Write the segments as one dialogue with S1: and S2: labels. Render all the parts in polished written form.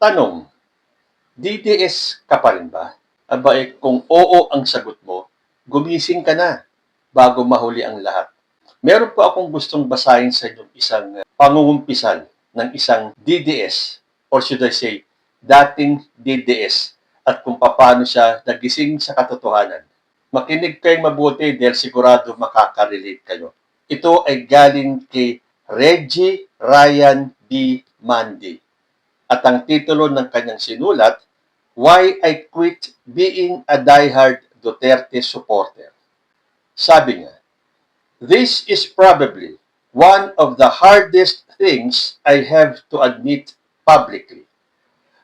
S1: Tanong, DDS ka pa rin ba? Aba kung oo ang sagot mo, gumising ka na bago mahuli ang lahat. Meron po akong gustong basahin sa inyong isang pangungumpisal ng isang DDS, or should I say, dating DDS, at kung paano siya nagising sa katotohanan. Makinig kayong mabuti dahil sigurado makaka-relate kayo. Ito ay galing kay Reggie Ryan B. Mandy. At ang titulo ng kanyang sinulat, Why I Quit Being a Diehard Duterte Supporter. Sabi niya, This is probably one of the hardest things I have to admit publicly.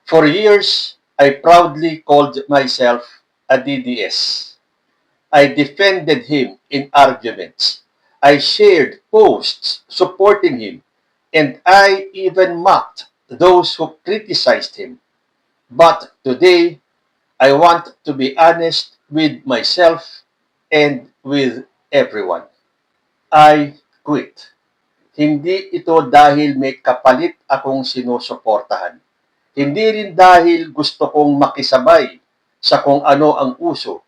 S1: For years, I proudly called myself a DDS. I defended him in arguments. I shared posts supporting him, and I even mocked those who criticized him. But today, I want to be honest with myself and with everyone. I quit. Hindi ito dahil may kapalit akong sinusuportahan. Hindi rin dahil gusto kong makisabay sa kung ano ang uso.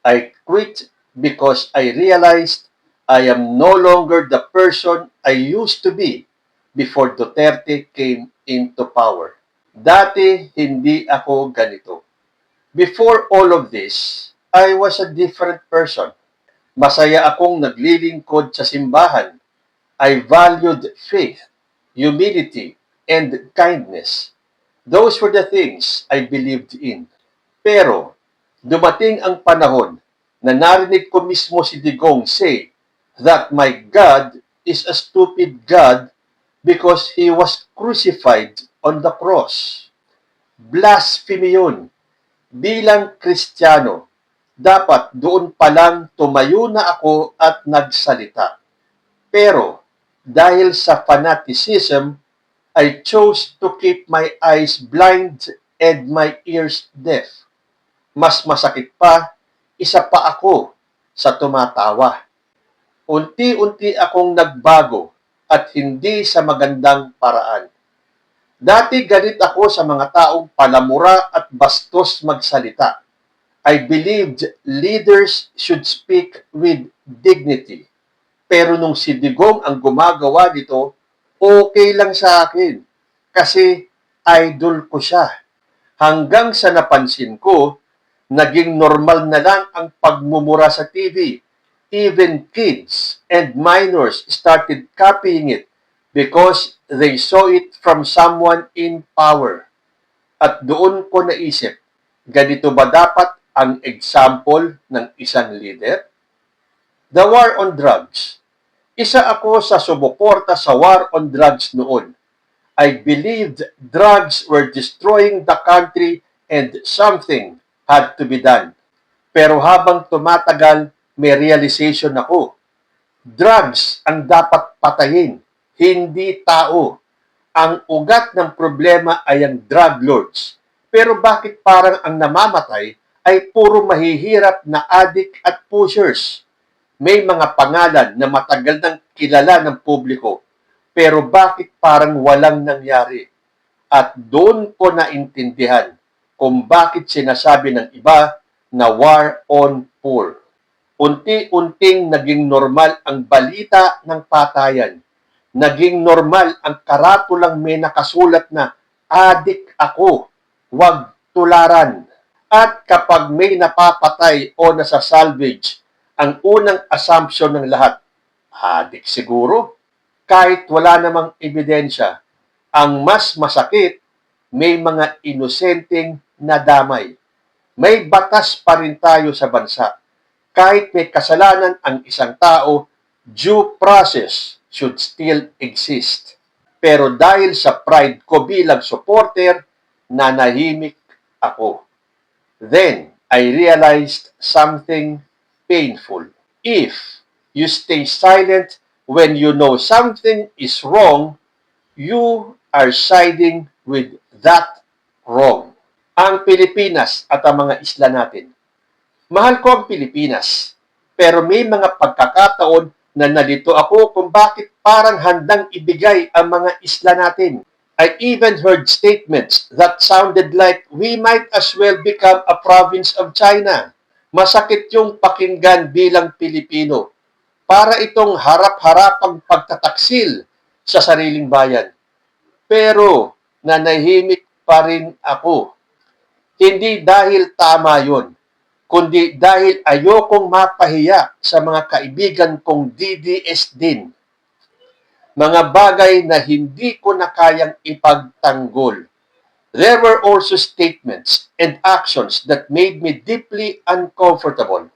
S1: I quit because I realized I am no longer the person I used to be before Duterte came into power. Dati, hindi ako ganito. Before all of this, I was a different person. Masaya akong naglilingkod sa simbahan. I valued faith, humility, and kindness. Those were the things I believed in. Pero, dumating ang panahon na narinig ko mismo si Digong say that my God is a stupid God because He was crucified on the cross. Blasphemy yun. Bilang Kristiyano, dapat doon pa lang tumayo na ako at nagsalita. Pero, dahil sa fanaticism, I chose to keep my eyes blind and my ears deaf. Mas masakit pa, isa pa ako sa tumatawa. Unti-unti akong nagbago at hindi sa magandang paraan. Dati galit ako sa mga taong palamura at bastos magsalita. I believed leaders should speak with dignity. Pero nung si Digong ang gumagawa nito, okay lang sa akin kasi idol ko siya. Hanggang sa napansin ko, naging normal na lang ang pagmumura sa TV. Even kids and minors started copying it because they saw it from someone in power. At doon ko naisip, ganito ba dapat ang example ng isang leader? The war on drugs. Isa ako sa sumuporta sa war on drugs noon. I believed drugs were destroying the country and something had to be done. Pero habang tumatagal, may realization ako. Drugs ang dapat patayin, hindi tao. Ang ugat ng problema ay ang drug lords. Pero bakit parang ang namamatay ay puro mahihirap na addict at pushers? May mga pangalan na matagal nang kilala ng publiko, pero bakit parang walang nangyari? At doon ko naintindihan kung bakit sinasabi ng iba na war on poor. Unti-unting naging normal ang balita ng patayan. Naging normal ang karatulang may nakasulat na adik ako, wag tularan. At kapag may napapatay o nasa-salvage, ang unang assumption ng lahat, adik siguro. Kahit wala namang ebidensya, ang mas masakit, may mga inosenteng nadamay. May batas pa rin tayo sa bansa. Kahit may kasalanan ang isang tao, due process should still exist. Pero dahil sa pride ko bilang supporter, nanahimik ako. Then, I realized something painful. If you stay silent when you know something is wrong, you are siding with that wrong. Ang Pilipinas at ang mga isla natin. Mahal ko ang Pilipinas, pero may mga pagkakataon na nalito ako kung bakit parang handang ibigay ang mga isla natin. I even heard statements that sounded like we might as well become a province of China. Masakit yung pakinggan bilang Pilipino. Para itong harap-harapang pagtataksil sa sariling bayan. Pero nanahimik pa rin ako. Hindi dahil tama yon, kundi dahil ayokong mapahiya sa mga kaibigan kong DDS din. Mga bagay na hindi ko na kayang ipagtanggol. There were also statements and actions that made me deeply uncomfortable.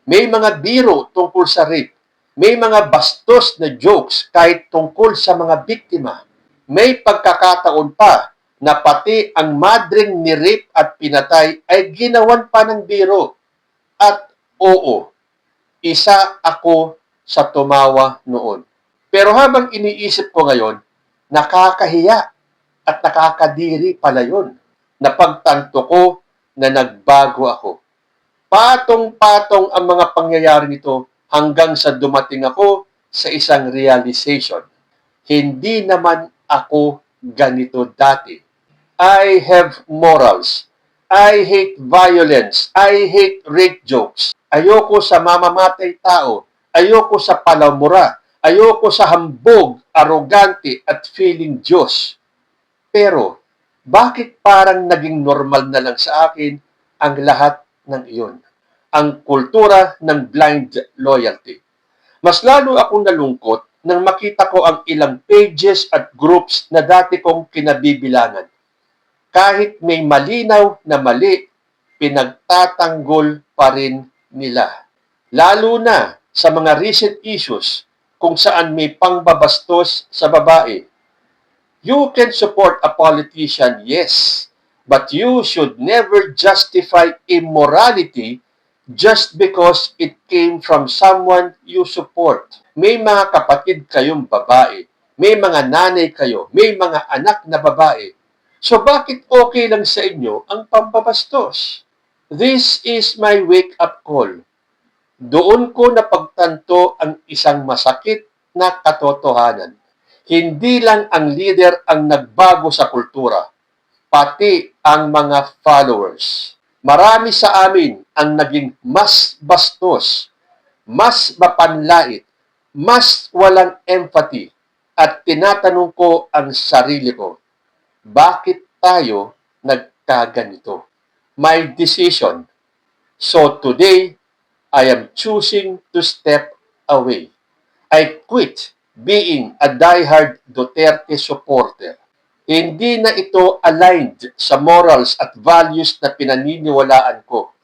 S1: May mga biro tungkol sa rape. May mga bastos na jokes kahit tungkol sa mga biktima. May pagkakataon pa na pati ang madring ni-rape at pinatay ay ginawan pa ng biro. At oo, isa ako sa tumawa noon. Pero habang iniisip ko ngayon, nakakahiya at nakakadiri pala yun. Napagtanto ko na nagbago ako. Patong-patong ang mga pangyayari nito hanggang sa dumating ako sa isang realization. Hindi naman ako ganito dati. I have morals. I hate violence. I hate rape jokes. Ayoko sa mamamatay tao. Ayoko sa palamura. Ayoko sa hambog, arogante at feeling Diyos. Pero, bakit parang naging normal na lang sa akin ang lahat ng iyon? Ang kultura ng blind loyalty. Mas lalo akong nalungkot nang makita ko ang ilang pages at groups na dati kong kinabibilangan. Kahit may malinaw na mali, pinagtatanggol pa rin nila. Lalo na sa mga recent issues kung saan may pangbabastos sa babae. You can support a politician, yes, but you should never justify immorality just because it came from someone you support. May mga kapatid kayong babae, may mga nanay kayo, may mga anak na babae. So bakit okay lang sa inyo ang pambabastos? This is my wake-up call. Doon ko napagtanto ang isang masakit na katotohanan. Hindi lang ang leader ang nagbago sa kultura, pati ang mga followers. Marami sa amin ang naging mas bastos, mas mapanlait, mas walang empathy, at tinatanong ko ang sarili ko, bakit tayo nagkaganito? My decision. So today, I am choosing to step away. I quit being a diehard Duterte supporter. Hindi na ito aligned sa morals at values na pinaniniwalaan ko.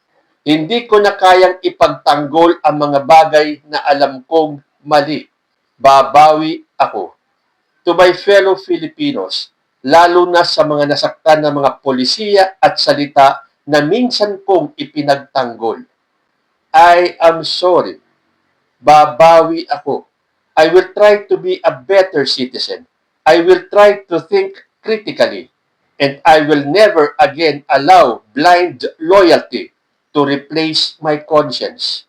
S1: Hindi ko na kayang ipagtanggol ang mga bagay na alam kong mali. Babawi ako. To my fellow Filipinos, lalo na sa mga nasaktan ng mga polisiya at salita na minsan kong ipinagtanggol. I am sorry. Babawi ako. I will try to be a better citizen. I will try to think critically. And I will never again allow blind loyalty to replace my conscience.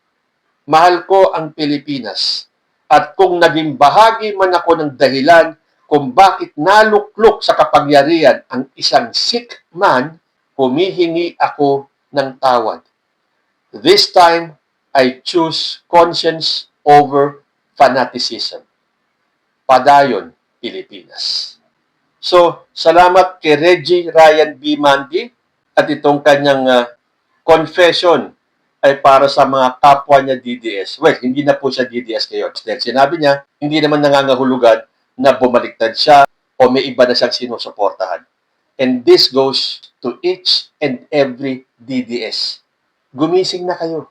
S1: Mahal ko ang Pilipinas. At kung naging bahagi man ako ng dahilan kung bakit naluklok sa kapangyarihan ang isang sick man, humihingi ako ng tawad. This time, I choose conscience over fanaticism. Padayon, Pilipinas. So, salamat kay Reggie Ryan B. Mandi at itong kanyang confession ay para sa mga kapwa niya DDS. Well, hindi na po siya DDS ngayon. Dahil sinabi niya, hindi naman nangangahulugan na bumaliktad siya o may iba na siyang sinusuportahan. And this goes to each and every DDS. Gumising na kayo.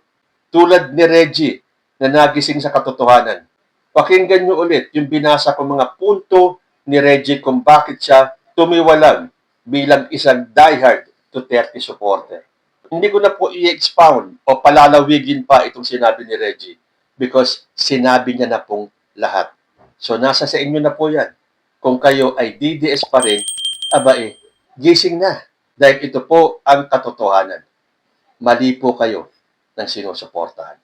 S1: Tulad ni Reggie na nagising sa katotohanan. Pakinggan niyo ulit yung binasa kong mga punto ni Reggie kung bakit siya tumiwalag bilang isang diehard Duterte supporter. Hindi ko na po i-expound o palalawigin pa itong sinabi ni Reggie because sinabi niya na pong lahat. So nasa sa inyo na po yan. Kung kayo ay DDS pa rin, gising na. Dahil ito po ang katotohanan. Mali po kayo ng sinusuportahan.